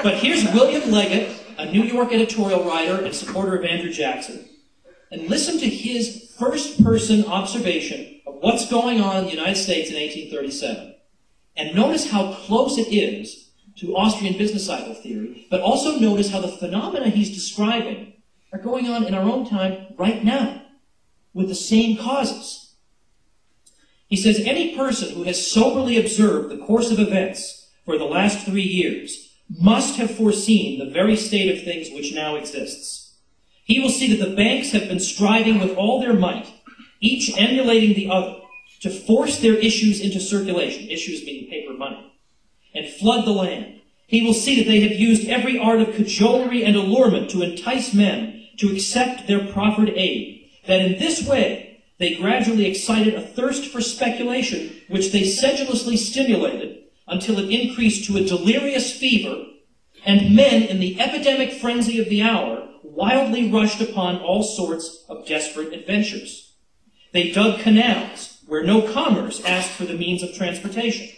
But here's William Leggett, a New York editorial writer and supporter of Andrew Jackson. And listen to his first-person observation of what's going on in the United States in 1837. And notice how close it is to Austrian business cycle theory, but also notice how the phenomena he's describing are going on in our own time right now, with the same causes. He says, any person who has soberly observed the course of events for the last 3 years must have foreseen the very state of things which now exists. He will see that the banks have been striving with all their might, each emulating the other, to force their issues into circulation, issues meaning paper money, and flood the land. He will see that they have used every art of cajolery and allurement to entice men to accept their proffered aid, that in this way they gradually excited a thirst for speculation which they sedulously stimulated until it increased to a delirious fever, and men in the epidemic frenzy of the hour wildly rushed upon all sorts of desperate adventures. They dug canals where no commerce asked for the means of transportation.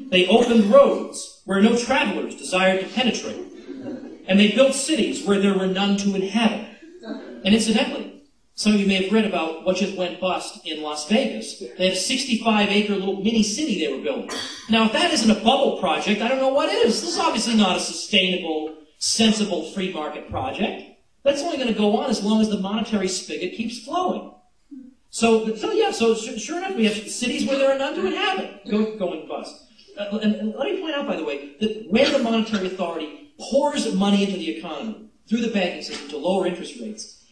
They opened roads where no travelers desired to penetrate. And they built cities where there were none to inhabit. And incidentally, some of you may have read about what just went bust in Las Vegas. They had a 65-acre little mini city they were building. Now, if that isn't a bubble project, I don't know what is. This is obviously not a sustainable, sensible free market project. That's only going to go on as long as the monetary spigot keeps flowing. So sure enough, we have cities where there are none to inhabit going bust. And let me point out, by the way, that when the monetary authority pours money into the economy through the banking system to lower interest rates,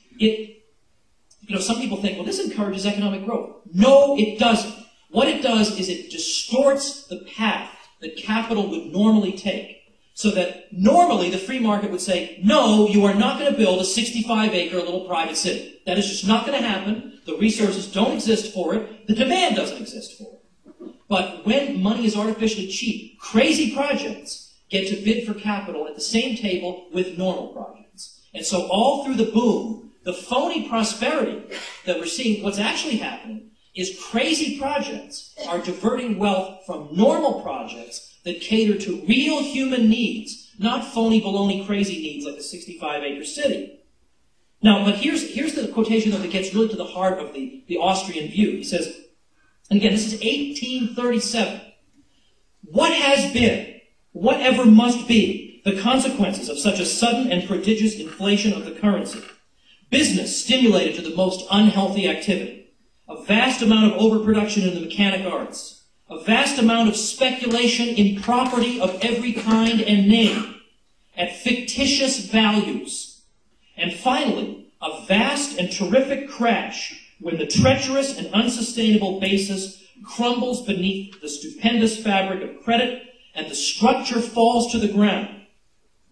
some people think, well, this encourages economic growth. No, it doesn't. What it does is it distorts the path that capital would normally take. So that normally the free market would say, no, you are not going to build a 65-acre little private city. That is just not going to happen. The resources don't exist for it. The demand doesn't exist for it. But when money is artificially cheap, crazy projects get to bid for capital at the same table with normal projects. And so all through the boom, the phony prosperity that we're seeing, what's actually happening is crazy projects are diverting wealth from normal projects that cater to real human needs, not phony, baloney, crazy needs like a 65-acre city. Now, but here's the quotation that gets really to the heart of the Austrian view. He says, and again, this is 1837. What has been, whatever must be, the consequences of such a sudden and prodigious inflation of the currency? Business stimulated to the most unhealthy activity. A vast amount of overproduction in the mechanic arts. A vast amount of speculation in property of every kind and name at fictitious values. And finally, a vast and terrific crash when the treacherous and unsustainable basis crumbles beneath the stupendous fabric of credit and the structure falls to the ground,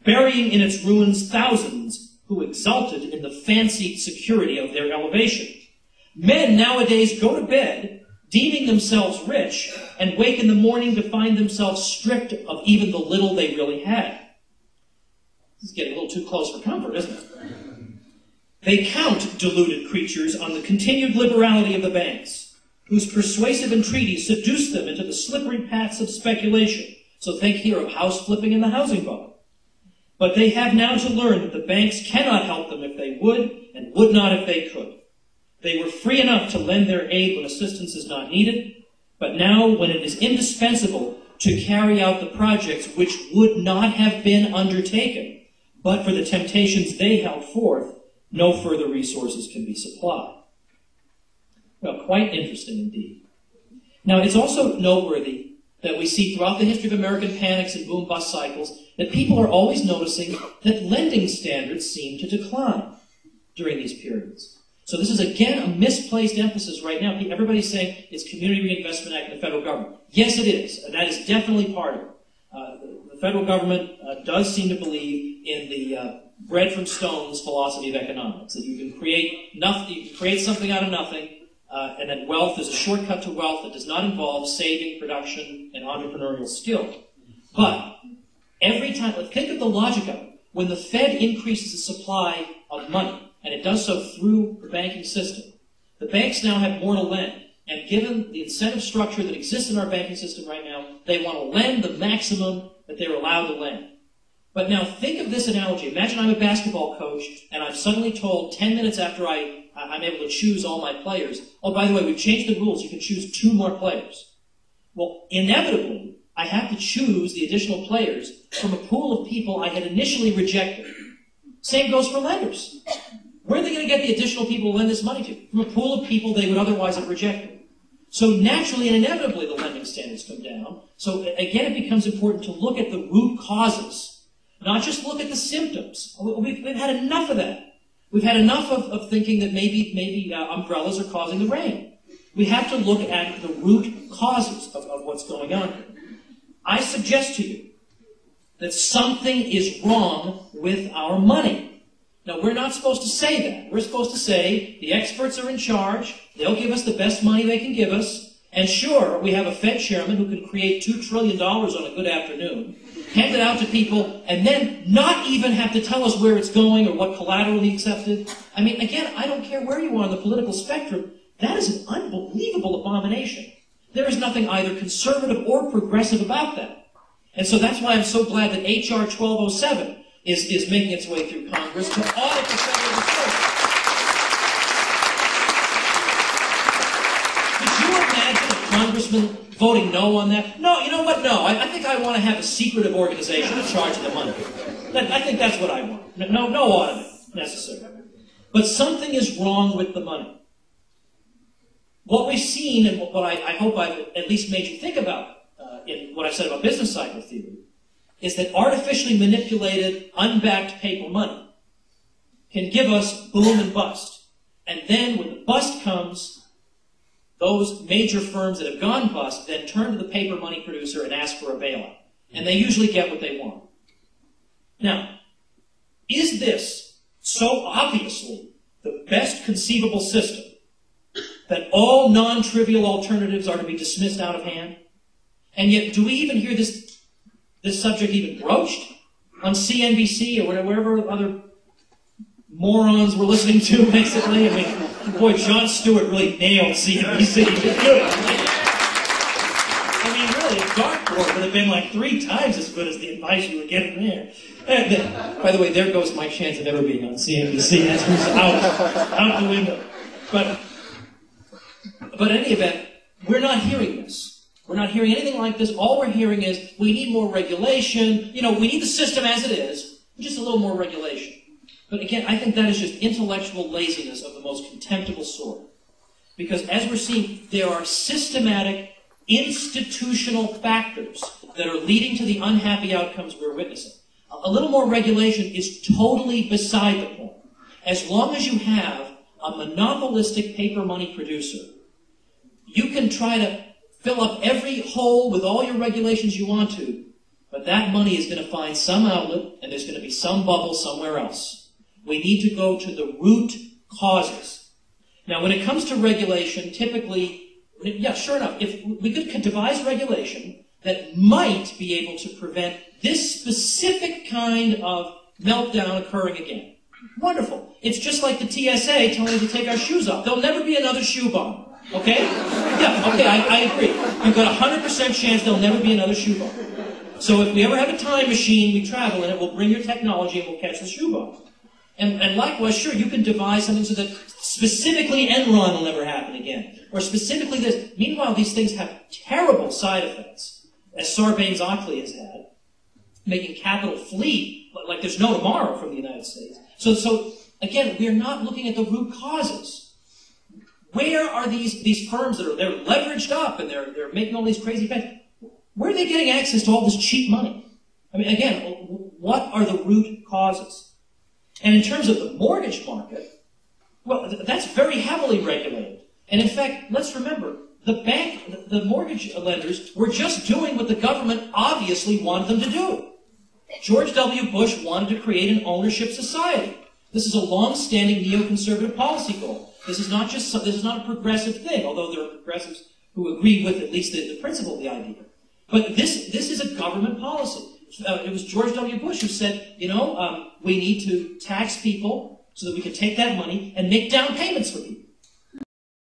burying in its ruins thousands who exulted in the fancied security of their elevation. Men nowadays go to bed deeming themselves rich, and wake in the morning to find themselves stripped of even the little they really had. This is getting a little too close for comfort, isn't it? They count, deluded creatures, on the continued liberality of the banks, whose persuasive entreaties seduce them into the slippery paths of speculation. So think here of house flipping in the housing bubble. But they have now to learn that the banks cannot help them if they would, and would not if they could. They were free enough to lend their aid when assistance is not needed, but now when it is indispensable to carry out the projects which would not have been undertaken, but for the temptations they held forth, no further resources can be supplied. Well, quite interesting indeed. Now, it's also noteworthy that we see throughout the history of American panics and boom-bust cycles that people are always noticing that lending standards seem to decline during these periods. So this is, again, a misplaced emphasis right now. Everybody's saying it's Community Reinvestment Act and the federal government. Yes, it is. And that is definitely part of it. The federal government does seem to believe in the bread from stones philosophy of economics, that you can create something out of nothing, and that wealth is a shortcut to wealth that does not involve saving, production, and entrepreneurial skill. But every time, think of the logic of it. When the Fed increases the supply of money, and it does so through the banking system, the banks now have more to lend. And given the incentive structure that exists in our banking system right now, they want to lend the maximum that they're allowed to lend. But now think of this analogy. Imagine I'm a basketball coach, and I'm suddenly told 10 minutes after I'm able to choose all my players, oh, by the way, we've changed the rules. You can choose 2 more players. Well, inevitably, I have to choose the additional players from a pool of people I had initially rejected. Same goes for lenders. Where are they going to get the additional people to lend this money to? From a pool of people they would otherwise have rejected. So naturally and inevitably, the lending standards come down. So again, it becomes important to look at the root causes, not just look at the symptoms. We've had enough of that. We've had enough of thinking that maybe umbrellas are causing the rain. We have to look at the root causes of what's going on here. I suggest to you that something is wrong with our money. Now, we're not supposed to say that. We're supposed to say the experts are in charge, they'll give us the best money they can give us, and sure, we have a Fed chairman who can create $2 trillion on a good afternoon, hand it out to people, and then not even have to tell us where it's going or what collateral he accepted. I mean, again, I don't care where you are on the political spectrum, that is an unbelievable abomination. There is nothing either conservative or progressive about that. And so that's why I'm so glad that H.R. 1207 is making its way through Congress to audit the Federal Reserve. Could you imagine a congressman voting no on that? No, you know what? No, I think I want to have a secretive organization in charge of the money. I think that's what I want. No audit necessary. But something is wrong with the money. What we've seen, and what I hope I've at least made you think about in what I've said about business cycle theory, is that artificially manipulated, unbacked paper money can give us boom and bust. And then when the bust comes, those major firms that have gone bust then turn to the paper money producer and ask for a bailout. And they usually get what they want. Now, is this so obviously the best conceivable system that all non-trivial alternatives are to be dismissed out of hand? And yet, do we even hear this subject even broached on CNBC or wherever other morons we're listening to, basically? I mean, boy, Jon Stewart really nailed CNBC. I mean, really, a dartboard would have been like 3 times as good as the advice you were getting there. And, by the way, there goes my chance of ever being on CNBC. That's who's out the window. But in any event, we're not hearing this. We're not hearing anything like this. All we're hearing is, we need more regulation. You know, we need the system as it is, just a little more regulation. But again, I think that is just intellectual laziness of the most contemptible sort. Because as we're seeing, there are systematic, institutional factors that are leading to the unhappy outcomes we're witnessing. A little more regulation is totally beside the point. As long as you have a monopolistic paper money producer, you can try to fill up every hole with all your regulations you want to, but that money is going to find some outlet, and there's going to be some bubble somewhere else. We need to go to the root causes. Now, when it comes to regulation, typically, yeah, sure enough, if we could devise regulation that might be able to prevent this specific kind of meltdown occurring again. Wonderful. It's just like the TSA telling us to take our shoes off. There'll never be another shoe bomb. Okay? Yeah, okay, I agree. You've got a 100% chance there'll never be another shoe bomb. So if we ever have a time machine, we travel in it, we'll bring your technology and we'll catch the shoe bomb. And likewise, sure, you can devise something so that specifically Enron will never happen again. Or specifically this. Meanwhile, these things have terrible side effects, as Sarbanes-Oxley has had, making capital flee like there's no tomorrow from the United States. So again, we're not looking at the root causes. Where are these firms that they're leveraged up and they're making all these crazy things? Where are they getting access to all this cheap money? I mean, again, what are the root causes? And in terms of the mortgage market, well, that's very heavily regulated. And in fact, let's remember, the mortgage lenders were just doing what the government obviously wanted them to do. George W. Bush wanted to create an ownership society. This is a long-standing neoconservative policy goal. This is not a progressive thing, although there are progressives who agree with at least the principle of the idea. But this is a government policy. It was George W. Bush who said, we need to tax people so that we can take that money and make down payments for people.